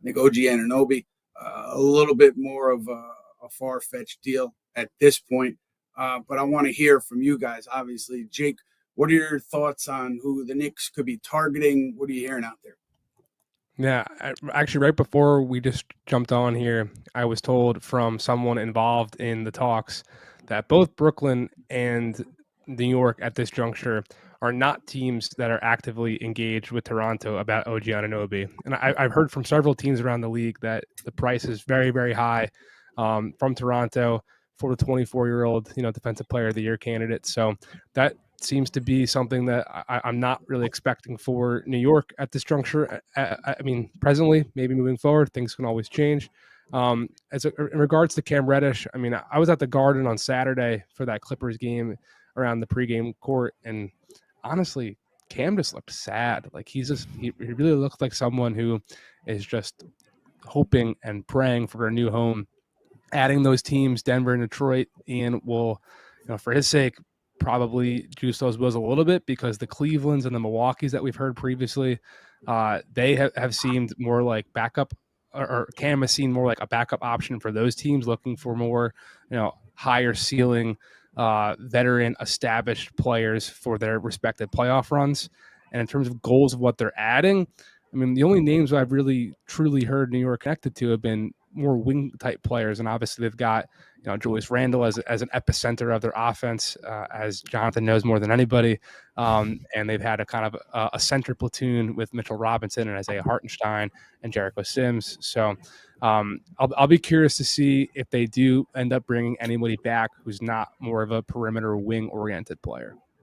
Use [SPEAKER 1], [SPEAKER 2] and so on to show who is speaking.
[SPEAKER 1] I think OG Anunoby, a little bit more of a far-fetched deal at this point. But I want to hear from you guys. Obviously, Jake, what are your thoughts on who the Knicks could be targeting? What are you hearing out there?
[SPEAKER 2] Yeah, actually, right before we just jumped on here, I was told from someone involved in the talks that both Brooklyn and New York at this juncture are not teams that are actively engaged with Toronto about OG Anunoby. And I've heard from several teams around the league that the price is very, very high from Toronto for the 24-year-old, defensive player of the year candidate. So that seems to be something that I'm not really expecting for New York at this juncture. I mean, presently, maybe moving forward, things can always change. In regards to Cam Reddish, I mean, I was at the Garden on Saturday for that Clippers game around the pregame court, and honestly, Cam just looked sad. Like he really looked like someone who is just hoping and praying for a new home. Adding those teams, Denver and Detroit, Ian will, for his sake, probably juice those wheels a little bit, because the Clevelands and the Milwaukees that we've heard previously, they have seemed more like backup, or Cam has seemed more like a backup option for those teams looking for more, higher ceiling, veteran established players for their respective playoff runs. And in terms of goals of what they're adding, I mean, the only names I've really truly heard New York connected to have been more wing type players, and obviously they've got Julius Randle as an epicenter of their offense, as Jonathan knows more than anybody, and they've had a kind of a center platoon with Mitchell Robinson and Isaiah Hartenstein and Jericho Sims. So I'll be curious to see if they do end up bringing anybody back who's not more of a perimeter wing oriented player.